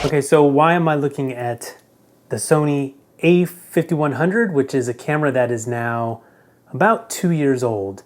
Okay, so why am I looking at the Sony a5100, which is a camera that is now about 2 years old?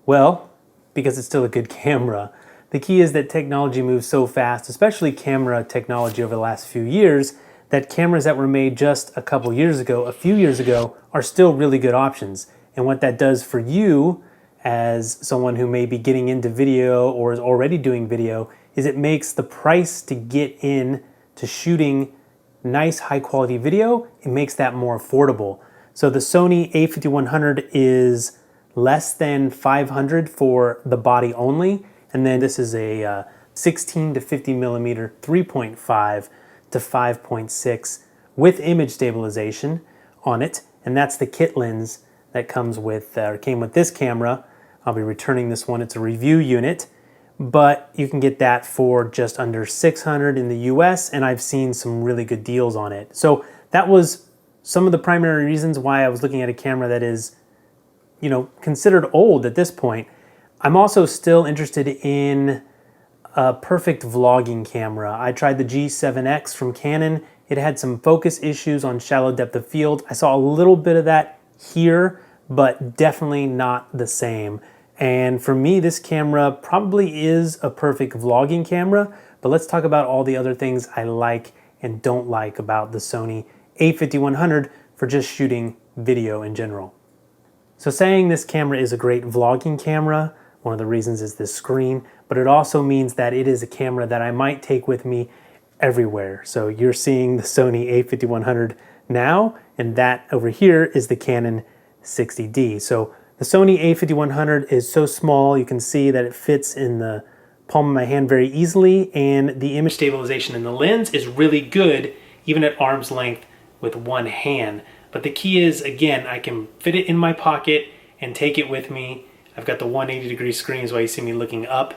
Well, because it's still a good camera. The key is that technology moves so fast, especially camera technology over the last few years, that cameras that were made just a couple years ago, a few years ago, are still really good options. And what that does for you as someone who may be getting into video or is already doing video is it makes the price to get in to shooting nice high quality video, it makes that more affordable. So the Sony a5100 is less than $500 for the body only, and then this is a 16 to 50 millimeter 3.5 to 5.6 with image stabilization on it, and that's the kit lens that comes with or came with this camera. I'll be returning this one. It's a review unit, but you can get that for just under $600 in the US, and I've seen some really good deals on it. So that was some of the primary reasons why I was looking at a camera that is, you know, considered old at this point. I'm also still interested in a perfect vlogging camera. I tried the G7X from Canon. It had some focus issues on shallow depth of field. I saw a little bit of that here, but definitely not the same. And for me, this camera probably is a perfect vlogging camera, but let's talk about all the other things I like and don't like about the Sony a5100 for just shooting video in general. So saying this camera is a great vlogging camera, one of the reasons is this screen, but it also means that it is a camera that I might take with me everywhere. So you're seeing the Sony a5100 now, and that over here is the Canon 60D. So the Sony a5100 is so small, you can see that it fits in the palm of my hand very easily, and the image stabilization in the lens is really good, even at arm's length with one hand. But the key is, again, I can fit it in my pocket and take it with me. I've got the 180-degree screen, is why you see me looking up.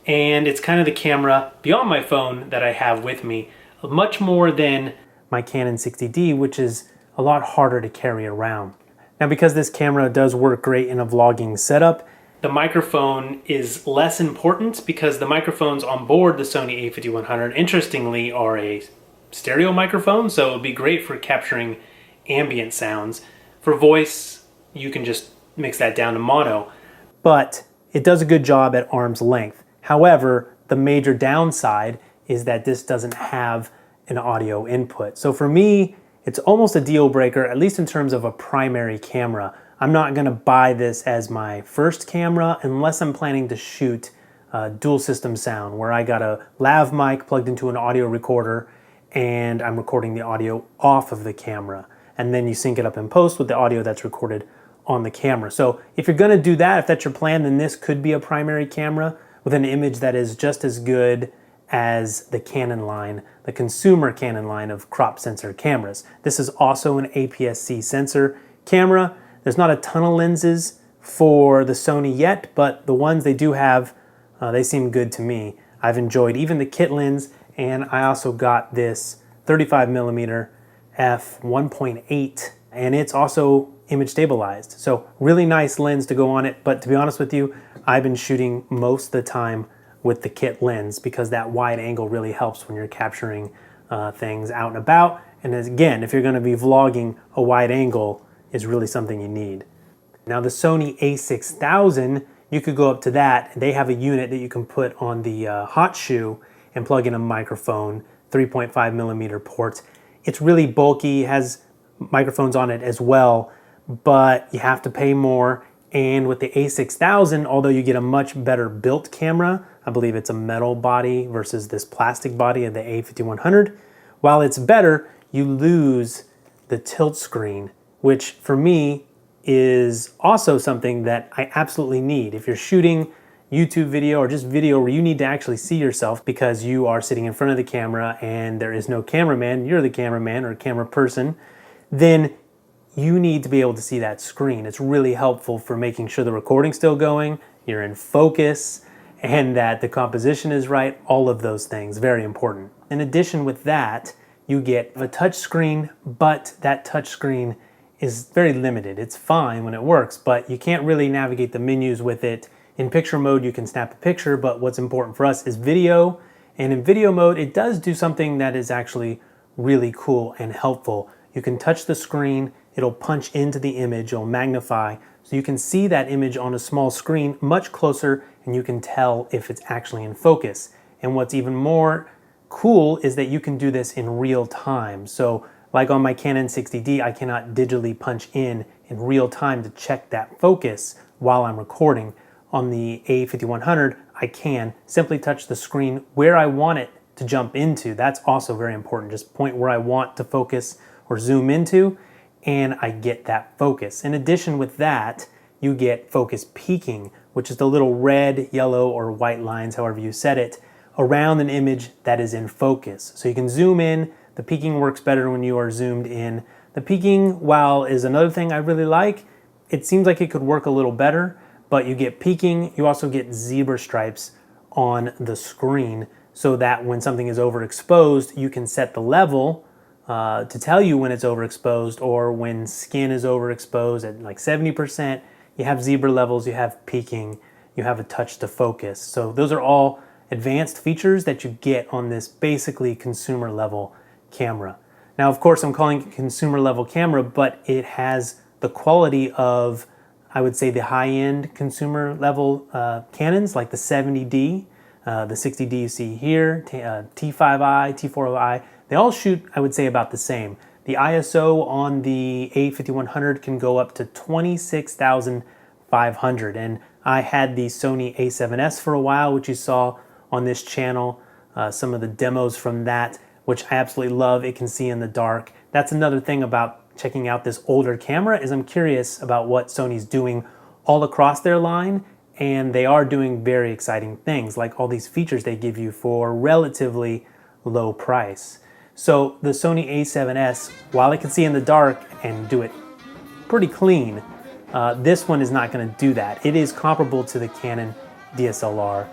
And it's kind of the camera beyond my phone that I have with me, much more than my Canon 60D, which is a lot harder to carry around. Now, because this camera does work great in a vlogging setup, the microphone is less important because the microphones on board the Sony a5100, interestingly, are a stereo microphone, so it would be great for capturing ambient sounds. For voice, you can just mix that down to mono, but it does a good job at arm's length. However, the major downside is that this doesn't have an audio input. So for me, it's almost a deal breaker, at least in terms of a primary camera. I'm not gonna buy this as my first camera unless I'm planning to shoot dual system sound, where I got a lav mic plugged into an audio recorder and I'm recording the audio off of the camera. And then you sync it up in post with the audio that's recorded on the camera. So if you're gonna do that, if that's your plan, then this could be a primary camera with an image that is just as good as the Canon line, the consumer Canon line of crop sensor cameras. This is also an APS-C sensor camera. There's not a ton of lenses for the Sony yet, but the ones they do have, they seem good to me. I've enjoyed even the kit lens, and I also got this 35mm f1.8, and it's also image stabilized. So really nice lens to go on it, but to be honest with you, I've been shooting most of the time with the kit lens because that wide angle really helps when you're capturing things out and about. And again, if you're gonna be vlogging, a wide angle is really something you need. Now the Sony a6000, you could go up to that. They have a unit that you can put on the hot shoe and plug in a microphone, 3.5mm ports. It's really bulky, has microphones on it as well, but you have to pay more. And with the a6000, although you get a much better built camera, I believe it's a metal body versus this plastic body of the a5100, while it's better, you lose the tilt screen, which for me is also something that I absolutely need. If you're shooting YouTube video or just video where you need to actually see yourself because you are sitting in front of the camera and there is no cameraman, you're the cameraman or camera person, then you need to be able to see that screen. It's really helpful for making sure the recording's still going, you're in focus, and that the composition is right, all of those things, very important. In addition with that, you get a touch screen, but that touch screen is very limited. It's fine when it works, but you can't really navigate the menus with it. In picture mode, you can snap a picture, but what's important for us is video, And in video mode, it does do something that is actually really cool and helpful. You can touch the screen, it'll punch into the image, it'll magnify, so you can see that image on a small screen much closer, and you can tell if it's actually in focus. And what's even more cool is that you can do this in real time. So like on my Canon 60D, I cannot digitally punch in real time to check that focus while I'm recording. On the a5100, I can simply touch the screen where I want it to jump into. That's also very important. Just point where I want to focus or zoom into, and I get that focus. In addition with that, you get focus peaking, which is the little red, yellow, or white lines, however you set it, around an image that is in focus. So you can zoom in. The peaking works better when you are zoomed in. The peaking, while is another thing I really like, it seems like it could work a little better, but you get peaking, you also get zebra stripes on the screen so that when something is overexposed, you can set the level to tell you when it's overexposed, or when skin is overexposed at like 70%, you have zebra levels, you have peaking, you have a touch to focus. So those are all advanced features that you get on this basically consumer level camera. Now, of course, I'm calling it consumer level camera, but it has the quality of, I would say, the high-end consumer level Canons, like the 70D, the 60D you see here, T5i, T4i. They all shoot, I would say, about the same. The ISO on the a5100 can go up to 26,500, and I had the Sony a7S for a while, which you saw on this channel, some of the demos from that, which I absolutely love. It can see in the dark. That's another thing about checking out this older camera, is I'm curious about what Sony's doing all across their line, and they are doing very exciting things, like all these features they give you for relatively low price. So the Sony a7S, while it can see in the dark and do it pretty clean, this one is not going to do that. It is comparable to the Canon DSLR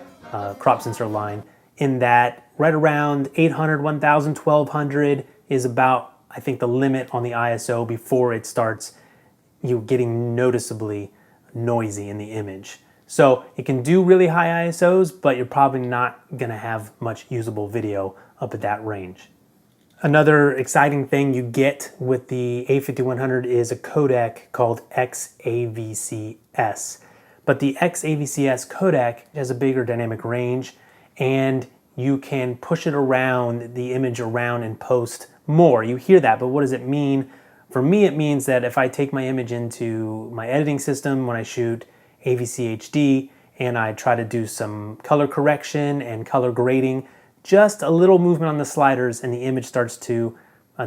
crop sensor line, in that right around 800, 1000, 1200 is about, I think, the limit on the ISO before it starts getting noticeably noisy in the image. So it can do really high ISOs, but you're probably not going to have much usable video up at that range. Another exciting thing you get with the a5100 is a codec called XAVCS. But the XAVCS codec has a bigger dynamic range, and you can push it around, the image around in post more. You hear that, but what does it mean? For me, it means that if I take my image into my editing system when I shoot AVC HD and I try to do some color correction and color grading, just a little movement on the sliders and the image starts to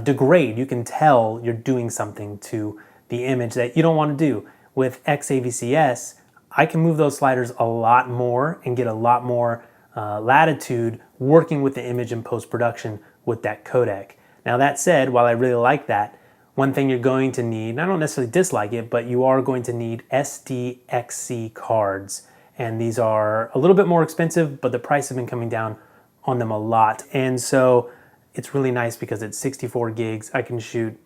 degrade. You can tell you're doing something to the image that you don't want to do. With XAVCS, I can move those sliders a lot more and get a lot more latitude working with the image in post-production with that codec. Now that said, while I really like that, one thing you're going to need, and I don't necessarily dislike it, but you are going to need SDXC cards. And these are a little bit more expensive, but the price has been coming down on them a lot. And so it's really nice because it's 64 gigs. I can shoot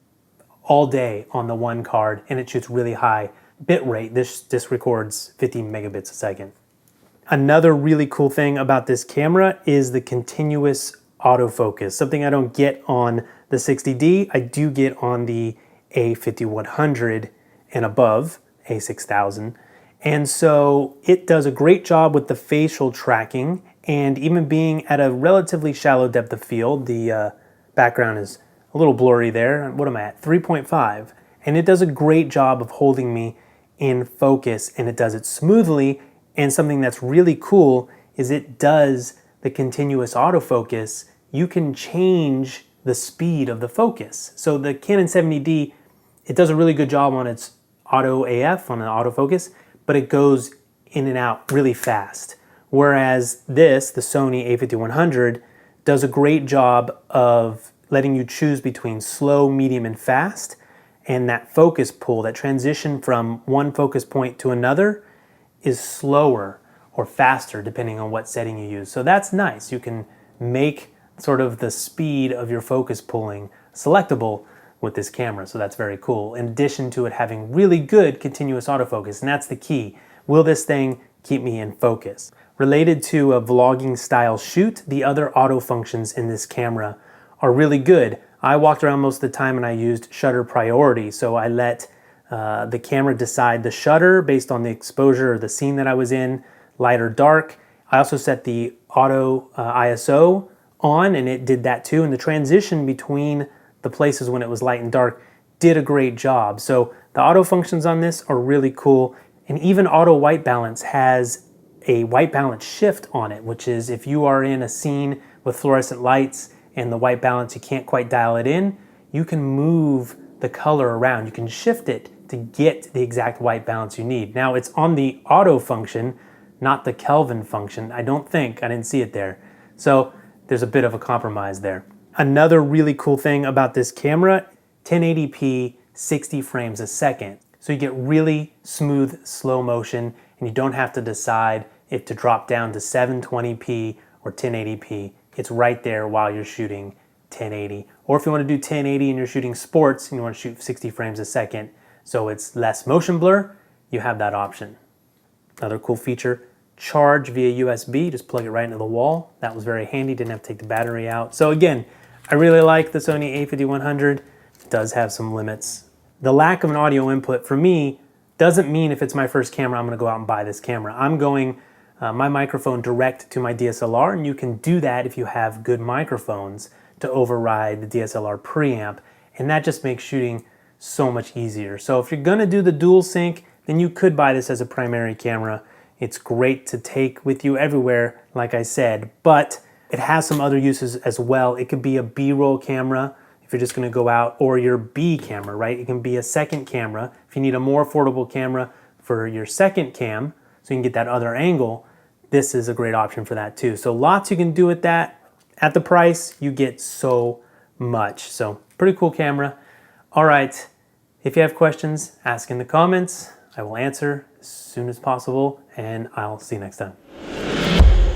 all day on the one card, and it shoots really high bit rate. This records 50 megabits a second. Another really cool thing about this camera is the continuous autofocus, something I don't get on the 60D. I do get on the a5100 and above, a6000. And so it does a great job with the facial tracking, and even being at a relatively shallow depth of field. The background is a little blurry there. What am I at? 3.5. And it does a great job of holding me in focus, and it does it smoothly. And something that's really cool is it does the continuous autofocus. You can change the speed of the focus. So the Canon 70D, it does a really good job on its auto AF, on the autofocus, but it goes in and out really fast. Whereas this, the Sony a5100, does a great job of letting you choose between slow, medium, and fast. And that focus pull, that transition from one focus point to another, is slower or faster depending on what setting you use. So that's nice. You can make sort of the speed of your focus pulling selectable with this camera. So that's very cool. In addition to it having really good continuous autofocus, and that's the key. Will this thing keep me in focus? related to a vlogging style shoot, the other auto functions in this camera are really good. I walked around most of the time and I used shutter priority. So I let the camera decide the shutter based on the exposure or the scene that I was in, light or dark. I also set the auto ISO on and it did that too. And the transition between the places when it was light and dark did a great job. So the auto functions on this are really cool. And even auto white balance has a white balance shift on it, which is if you are in a scene with fluorescent lights and the white balance, you can't quite dial it in, you can move the color around. You can shift it to get the exact white balance you need. Now it's on the auto function, not the Kelvin function. I didn't see it there. So there's a bit of a compromise there. Another really cool thing about this camera, 1080p, 60 frames a second. So you get really smooth slow motion and you don't have to decide if to drop down to 720p or 1080p. It's right there while you're shooting 1080. Or if you want to do 1080 and you're shooting sports and you want to shoot 60 frames a second, so it's less motion blur, you have that option. Another cool feature, charge via USB, just plug it right into the wall. That was very handy, didn't have to take the battery out. So again, I really like the Sony a5100. It does have some limits. The lack of an audio input for me doesn't mean if it's my first camera, I'm gonna go out and buy this camera. I'm going my microphone direct to my DSLR, and you can do that if you have good microphones to override the DSLR preamp, and that just makes shooting so much easier. So if you're gonna do the dual sync, then you could buy this as a primary camera. It's great to take with you everywhere, like I said, but it has some other uses as well. It could be a B-roll camera if you're just gonna go out, or your B camera, right? It can be a second camera. If you need a more affordable camera for your second cam, so you can get that other angle, this is a great option for that too. So lots you can do with that. At the price, you get so much. So pretty cool camera. All right, if you have questions, ask in the comments. I will answer as soon as possible, and I'll see you next time.